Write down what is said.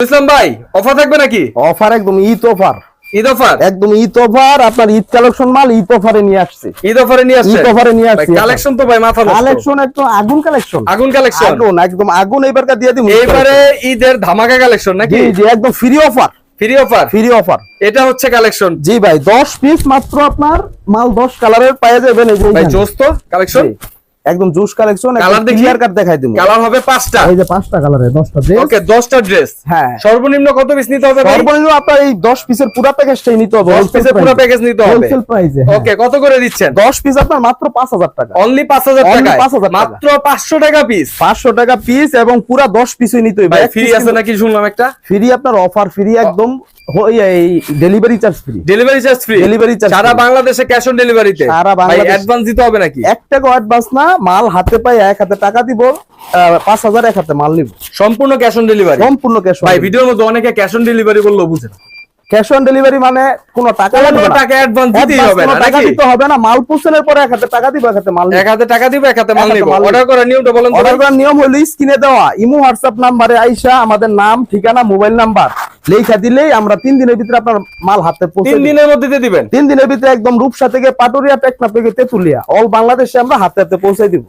ইসলাম ভাই, অফার থাকবে নাকি? অফার একদম ঈদ অফার। ঈদ অফার একদম ঈদ অফার। আপনার ঈদ কালেকশন মাল ঈদ অফারে নিয়ে আসছে। ঈদ অফারে নিয়ে আসছে। ঈদ অফারে নিয়ে আসছে। কালেকশন তো ভাই মাথা নষ্ট। কালেকশন একদম আগুন কালেকশন। আগুন কালেকশন। আগুন একদম আগুন এবারকার দিয়ে দিই। এবারে ঈদের ধামাকা কালেকশন নাকি? জি জি একদম free offer. Free offer. Free offer. এটা হচ্ছে কালেকশন। জি ভাই 10 পিস মাত্র আপনার মাল 10 কালারের পাওয়া যাবেন। এই যে ভাই জোস্ত কালেকশন। একদম জুস কালেকশন। কালার দেখি। ক্লিয়ার কাট দেখাই দিমু। কালার হবে 5টা। এই যে 5টা কালারে 10টা ড্রেস। ওকে 10টা ড্রেস। হ্যাঁ। সর্বনিম্ন কত পিস নিতে হবে ভাই? সর্বনিম্ন আপনার এই 10 পিসের পুরো প্যাকেজটাই নিতে হবে। 10 পিসের পুরো প্যাকেজ নিতে হবে। হোলসেল প্রাইসে। ওকে কত করে দিচ্ছেন? 10 পিস আপনার মাত্র 5000 টাকা। অনলি 5000 Only টাকা। 5000 টাকা। মাত্র 500 টাকা পিস। 500 টাকা পিস এবং পুরো 10 পিসই নিতে হবে। ভাই ফ্রি আছে নাকি শুনলাম একটা? ফ্রি আপনার অফার ফ্রি একদম। এই delivery charge free. Delivery charge free. Delivery charge সারা বাংলাদেশে ক্যাশ অন ডেলিভারিতে। সারা ভাই বাংলাদেশে। অ্যাডভান্স দিতে হবে নাকি? 1 টাকা অ্যাডভান্স না, মাল হাতে পাই এক হাতে টাকা দিব। 5000 এক হাতে মাল নিব। সম্পূর্ণ ক্যাশ অন ডেলিভারি। সম্পূর্ণ ক্যাশ অন। ভাই ভিডিওর মধ্যে অনেকে ক্যাশ অন ডেলিভারি বললো বুঝে না। ক্যাশ অন ডেলিভারি মানে কোনো টাকা লাগবে না। টাকা অ্যাডভান্স দিতেই হবে না টাকা নাকি? দিতে হবে না। মাল পৌঁছানোর পরে এক হাতে টাকা দিব, এক হাতে মাল নিব। এক হাতে টাকা দিব, এক হাতে মাল এক হাতে নিব। মাল নিব। অর্ডার করার নিয়মটা বলেন তো অর্ডার ভাই। করার নিয়ম হলো স্ক্রিনে দেওয়া ইমো হোয়াটসঅ্যাপ নাম্বারে আইসা আমাদের নাম ঠিকানা মোবাইল নাম্বার লেখা দিলেই আমরা 3 দিনের ভিতরে আপনার মাল হাতে পৌঁছে 3 দিই। দিনের মধ্যে দিয়ে দিবেন। 3 দিনের ভিতরে একদম রূপসা থেকে পাটুরিয়া টেকনাফ থেকে তেতুলিয়া অল বাংলাদেশে আমরা হাতে হাতে পৌঁছে দিব।